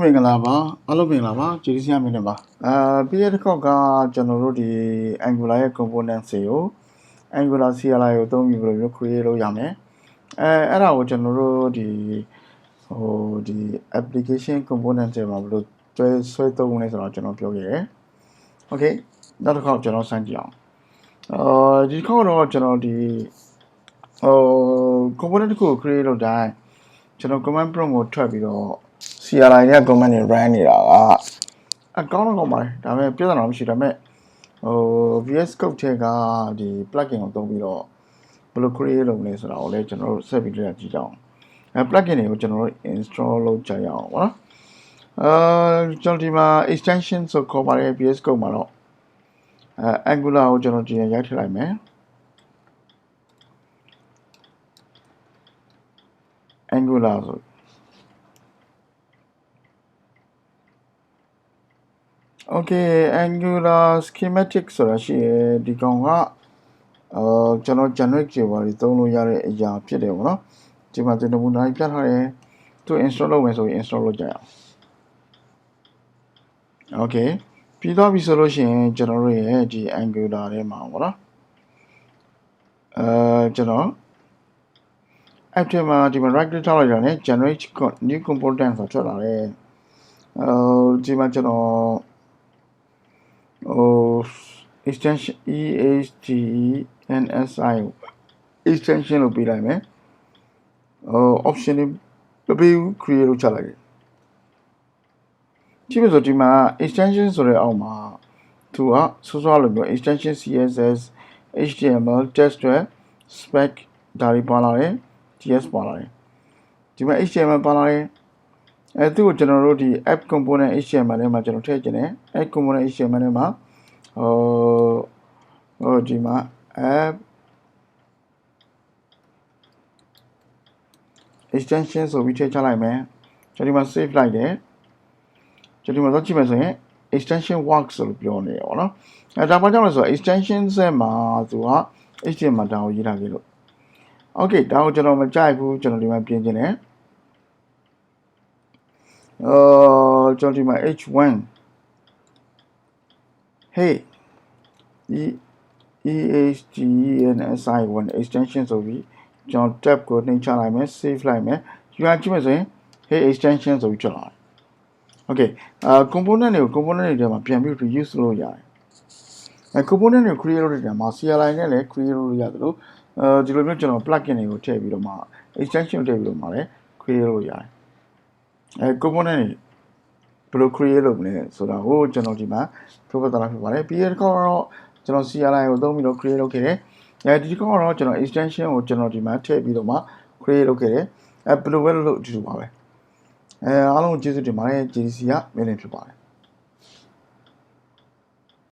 မင်္ဂလာပါအားလုံးမင်္ဂလာပါကျေးဇူးများမင်္ဂလာပါပြီးရတဲ့ခေါက်ကကျွန်တော်တို့ဒီ Angular ရဲ့ components တွေကို Angular CLI ကိုအသုံးပြုပြီးတော့ create လုပ်ရမယ်အဲ့ဒါကိုကျွန်တော်တို့ဒီ application component တွေမှာဘယ်လိုဆွဲသုံးလဲဆိုတော့ကျွန်တော်ပြောခဲ့တယ် Okay နောက်တစ်ခါကျွန်တော်စမ်းကြည့်အောင်ဒီခေါက်တော့ကျွန်တော်ဒီcomponent တစ်ခုကို create လုပ်တိုင်းကျွန်တော် command prompt ကိုထွက်ပြီးတော့CLI နဲ့ command တွေ run နေတာကအကောင်းတော့ပါတယ်ဒါပေမဲ့ပြဿနာမရှိဒါပေမဲ့VS Code ထဲကဒီ plugin ကိုသုံးပြီးတော့ဘယ်လို create လုပ်လဲဆိုတာကိုလည်းကျွန်တော်တို့ဆက်ပြီးကြည့်ကြအောင်plugin တွေကိုကျွန်တော်တို့ install လုပ်ကြရအောင်ပေါ့နော်ကျွန်တော်ဒီမှာ extension ဆိုခေါ်ပါတယ် VS Code မှာတော့ Angular ကိုကျွန်တော်ဒီရိုက်ထည့်လိုက်မယ် Angular ဆို Okay Angular schematic ဆိုတာရှိတယ်ဒီကောင်ကကျွန်တော် generate တွေပါသုံးလို့ရတဲ့အရာဖြစ်တယ်ပေါ့နော်ဒီမှာကျွန်တော်နမူနာပြထားတယ်သူ install လုပ်မယ်ဆိုရင် install လုပ်ကြရအောင် Okay ပြီးသွားပြီဆိုလို့ရှိရင်ကျွန်တော်တို့ရဲ့ဒီ Angular ထဲမှာပေါ့နော်ကျွန်တော် app ထဲမှာဒီမှာ right click ထားလိုက်တာနဲ့ generate new component ဆိုထွက်လာတယ်ဒီမှာကျွန်တော်extension EHTENSI extension လို့ပေးလိုက်မယ်option တွေပေး create လုပ်ချလိုက်တယ်ကြည့်မယ်ဆိုဒီမှာ extension ဆိုတဲ့အောက်မှာသူကစောလို့ပြော extension CSS HTML text spec ဒါတွေပါလာတယ် TS ပါလာတယ်ဒီမှာ HTML ပါလာတယ်သူ့ကိုကျွန်တော်တို့ဒီ app component HTML ထဲမှာကျွန်တော်ထည့်ခြင်းတယ် app component HTML ထဲမှာဒီမှာ app extension ဆိုပြီးထည့်ချလိုက်မယ်ကျွန်တော်ဒီမှာ save လိုက်တယ်ကျွန်တော်ဒီမှာတော့ကြည့်မယ်ဆိုရင် extension works လို့ပြောနေရပါတော့ဒါဘာကြောင့်လဲဆိုတော့ extension set မှာသူက HTML တောင်ကိုရေးထားခဲ့လို့ Okay ဒါကိုကျွန်တော်မကြိုက်ဘူးကျွန်တော်ဒီမှာပြင်ခြင်းတယ်ကျွန်တော်ဒီမှာ H1 hey EHTENSI1 extension ဆိုပြီးကျွန်တော် tab ကိုနှိပ်ချလိုက်မယ် save လိုက်မယ်ယူရကြည့်မယ်ဆိုရင် hey extension ဆိုပြီးထွက်လာတယ် Okay component တွေထဲမှာပြန်ပြီး reuse လုပ်ရတယ်component တွေ create လုပ်တဲ့နေရာမှာ CLI နဲ့လည်း create လုပ်လို့ရတယ်လို့ဒီလိုမျိုးကျွန်တော် plugin တွေကိုထည့်ပြီးတော့မှ extension ထည့်ပြီးတော့မှလည်း create လုပ်ရတယ်component တွေဘယ်လို create လုပ်မလဲဆိုတာကိုကျွန်တော်ဒီမှာ professor လာဖြစ်ပါတယ်ပြီးတဲ့ခေါက်တော့ကျွန်တော် CLI ကိုသုံးပြီးတော့ create လုပ်ခဲ့တယ်ဒီခေါက်တော့ကျွန်တော် extension ကိုကျွန်တော်ဒီမှာထည့်ပြီးတော့မှ create လုပ်ခဲ့တယ်ဘယ်လိုပဲလုပ်အတူတူပါပဲအားလုံးကျေးဇူးတင်ပါတယ် JDC ကမင်းလင်းဖြစ်ပါတယ်